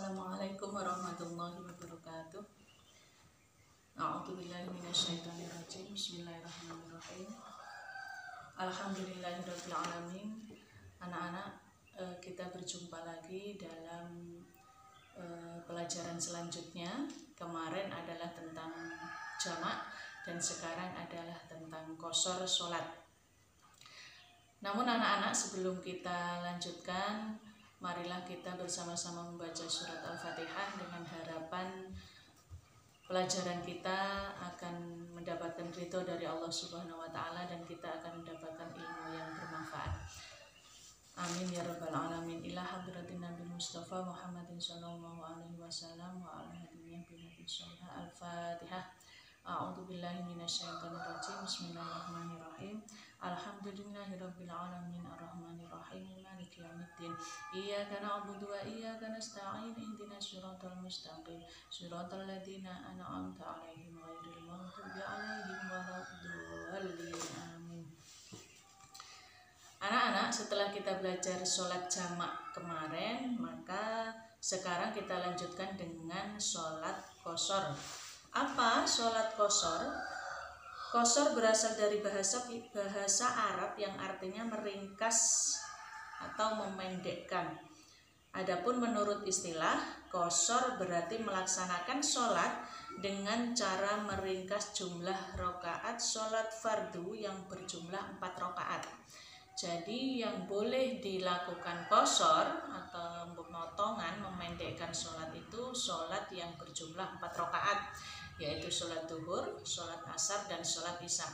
Assalamualaikum warahmatullahi wabarakatuh. A'udzubillahi minasyaitonirrajim. Bismillahirrahmanirrahim. Alhamdulillahirabbil alamin. Anak-anak, kita berjumpa lagi dalam pelajaran selanjutnya. Kemarin adalah tentang jamak dan sekarang adalah tentang qashar sholat. Namun anak-anak, sebelum kita lanjutkan, marilah kita bersama-sama membaca surat Al-Fatihah dengan harapan pelajaran kita akan mendapatkan ridho dari Allah Subhanahu wa Ta'ala dan kita akan mendapatkan ilmu yang bermanfaat. Amin ya rabbal alamin. Ila hadratin Nabi Mustafa Muhammadin sallallahu alaihi wasallam wa ala hadiyah binatin sholha. Al-Fatihah. A'udzubillahi minasyaitonirrajim. Bismillahirrahmanirrahim. Alhamdulillahirabbil alamin arrahmanirrahim maliki yaumiddin. Iyyaka na'budu wa iyyaka nasta'in ihdinas siratal mustaqim siratal ladzina an'amta 'alaihim ghairil maghdubi 'alaihim waladdallin. Amin. Anak-anak, setelah kita belajar sholat jamak kemarin, maka sekarang kita lanjutkan dengan sholat qashar. Apa sholat qashar? Qashar berasal dari bahasa Arab yang artinya meringkas atau memendekkan. Adapun menurut istilah, qashar berarti melaksanakan sholat dengan cara meringkas jumlah rakaat sholat fardu yang berjumlah 4 rakaat. Jadi yang boleh dilakukan qashar atau pemotongan memendekkan sholat itu sholat yang berjumlah 4 rakaat, yaitu sholat duhur, sholat asar, dan sholat isya.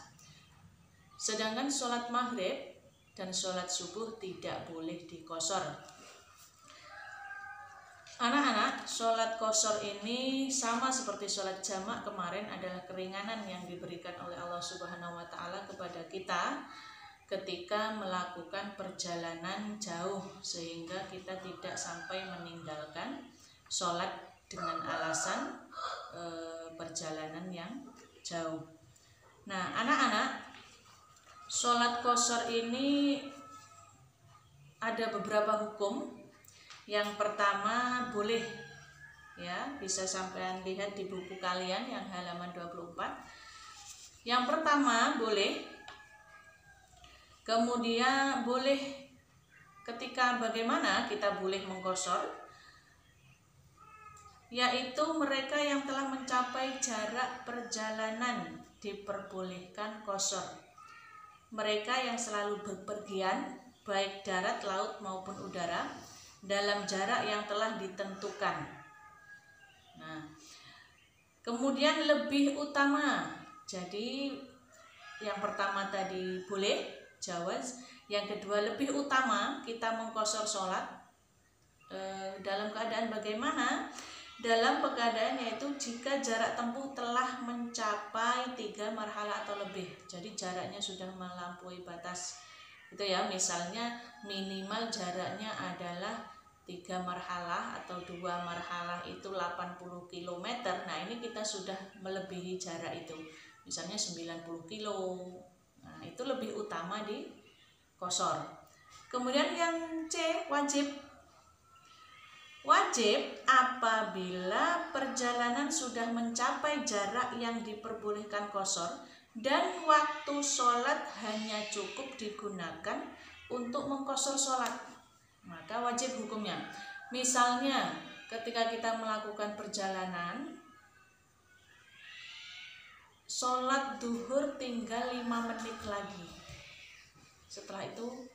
Sedangkan sholat maghrib dan sholat subuh tidak boleh diqashar. Anak-anak, sholat qashar ini sama seperti sholat jamak kemarin adalah keringanan yang diberikan oleh Allah Subhanahu wa Ta'ala kepada kita ketika melakukan perjalanan jauh, sehingga kita tidak sampai meninggalkan sholat dengan alasan perjalanan yang jauh. Nah, anak-anak, sholat qashar ini ada beberapa hukum. Yang pertama, boleh, ya, bisa sampean lihat di buku kalian yang halaman 24. Yang pertama, boleh. Kemudian boleh, ketika bagaimana kita boleh mengqashar, yaitu mereka yang telah mencapai jarak perjalanan diperbolehkan qashar. Mereka yang selalu berpergian baik darat, laut maupun udara dalam jarak yang telah ditentukan. Nah, kemudian lebih utama. Jadi yang pertama tadi boleh, jawaz. Yang kedua lebih utama kita mengqashar sholat dalam keadaan bagaimana? Dalam keadaan yaitu jika jarak tempuh telah mencapai 3 marhalah atau lebih. Jadi jaraknya sudah melampaui batas itu ya, misalnya minimal jaraknya adalah 3 marhalah atau 2 marhalah itu 80 km. Nah, ini kita sudah melebihi jarak itu, misalnya 90 kilo. Nah, itu lebih utama di qashar. Kemudian yang C, wajib. Wajib apabila perjalanan sudah mencapai jarak yang diperbolehkan qashar dan waktu sholat hanya cukup digunakan untuk mengqashar sholat, maka wajib hukumnya. Misalnya ketika kita melakukan perjalanan, sholat duhur tinggal 5 menit lagi, setelah itu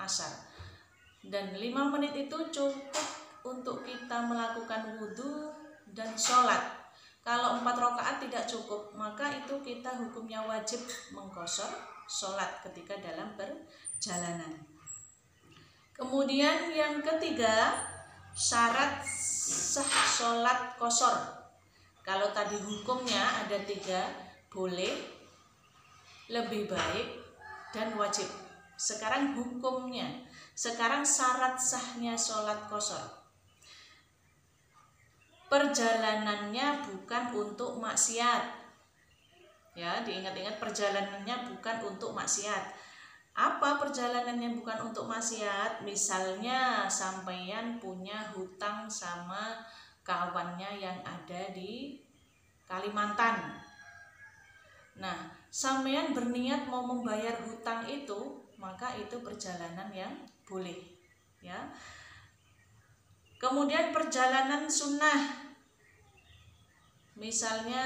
asar, dan 5 menit itu cukup untuk kita melakukan wudhu dan sholat. Kalau 4 rakaat tidak cukup, maka itu kita hukumnya wajib mengqashar sholat ketika dalam perjalanan. Kemudian yang ketiga, syarat sah sholat qashar. Kalau tadi hukumnya ada 3, boleh, lebih baik, dan wajib. Sekarang hukumnya, sekarang syarat sahnya sholat qashar. Perjalanannya bukan untuk maksiat. Ya, diingat-ingat, perjalanannya bukan untuk maksiat. Apa perjalanan yang bukan untuk maksiat? Misalnya sampeyan punya hutang sama kawannya yang ada di Kalimantan. Nah, sampeyan berniat mau membayar hutang itu, maka itu perjalanan yang boleh, ya. Kemudian perjalanan sunnah, misalnya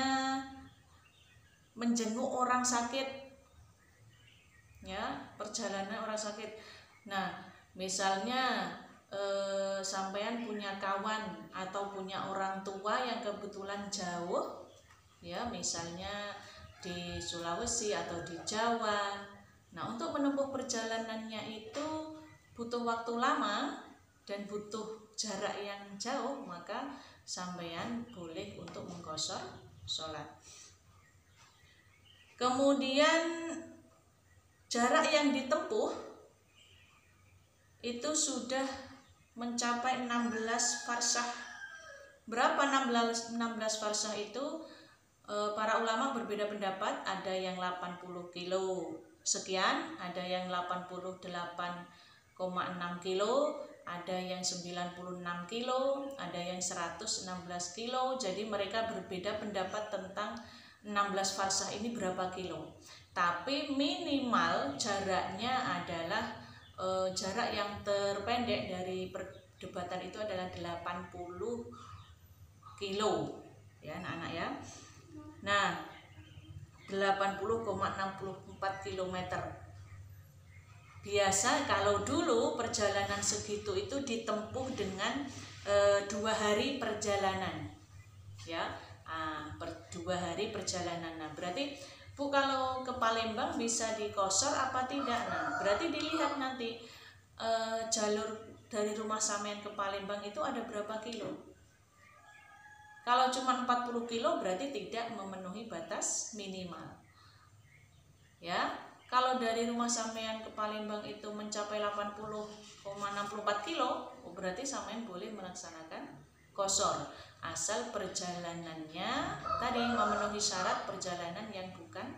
menjenguk orang sakit, ya, perjalanan orang sakit. Nah, misalnya sampean punya kawan atau punya orang tua yang kebetulan jauh, ya, misalnya di Sulawesi atau di Jawa. Nah, untuk menempuh perjalanannya itu butuh waktu lama dan butuh jarak yang jauh, maka sampean boleh untuk mengqashar sholat. Kemudian jarak yang ditempuh itu sudah mencapai 16 farsah. Berapa 16 farsah itu? Para ulama berbeda pendapat, ada yang 80 kilo sekian, ada yang 88,6 kilo, ada yang 96 kilo, ada yang 116 kilo. Jadi mereka berbeda pendapat tentang 16 farsah ini berapa kilo. Tapi minimal jaraknya adalah jarak yang terpendek dari perdebatan itu adalah 80 kilo, ya anak-anak ya. Nah, 80,64 km. Biasa kalau dulu perjalanan segitu itu ditempuh dengan 2 hari perjalanan, ya, 2 hari perjalanan. Nah, berarti Bu kalau ke Palembang bisa dikosor apa tidak? Nah, berarti dilihat nanti jalur dari rumah sampean ke Palembang itu ada berapa kilo. Kalau cuma 40 kilo berarti tidak memenuhi batas minimal, ya. Kalau dari rumah sampean ke Palembang itu mencapai 80,64 kilo, berarti sampean boleh melaksanakan qashar, asal perjalanannya tadi memenuhi syarat perjalanan yang bukan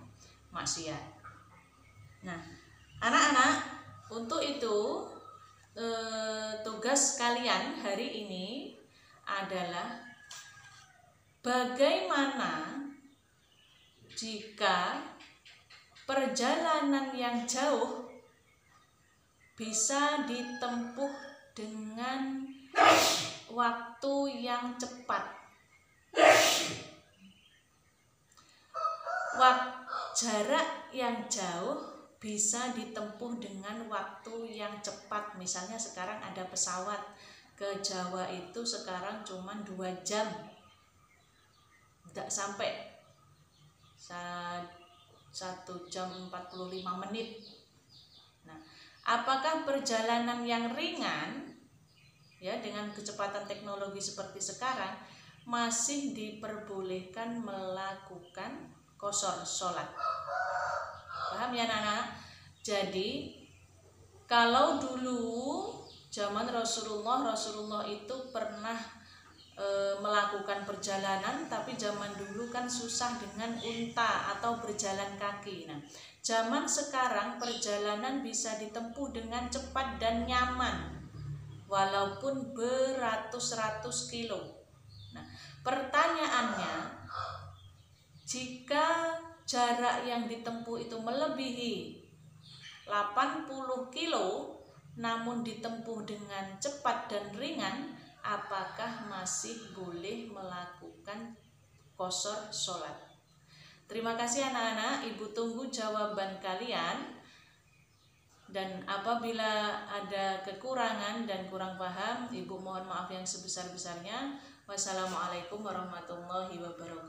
maksiat. Nah, anak-anak, untuk itu tugas kalian hari ini adalah bagaimana jika perjalanan yang jauh bisa ditempuh dengan waktu yang cepat. Jarak yang jauh bisa ditempuh dengan waktu yang cepat. Misalnya sekarang ada pesawat ke Jawa itu sekarang cuma 2 jam. Tidak sampai 1 jam 45 menit. Nah, apakah perjalanan yang ringan, ya, dengan kecepatan teknologi seperti sekarang masih diperbolehkan melakukan qashar sholat? Paham ya anak-anak? Jadi kalau dulu zaman Rasulullah itu pernah melakukan perjalanan, tapi zaman dulu kan susah dengan unta atau berjalan kaki. Nah, zaman sekarang perjalanan bisa ditempuh dengan cepat dan nyaman walaupun beratus-ratus kilo. Nah, pertanyaannya, jika jarak yang ditempuh itu melebihi 80 kilo namun ditempuh dengan cepat dan ringan, apakah masih boleh melakukan qashar sholat? Terima kasih anak-anak, Ibu tunggu jawaban kalian. Dan apabila ada kekurangan dan kurang paham, Ibu mohon maaf yang sebesar-besarnya. Wassalamualaikum warahmatullahi wabarakatuh.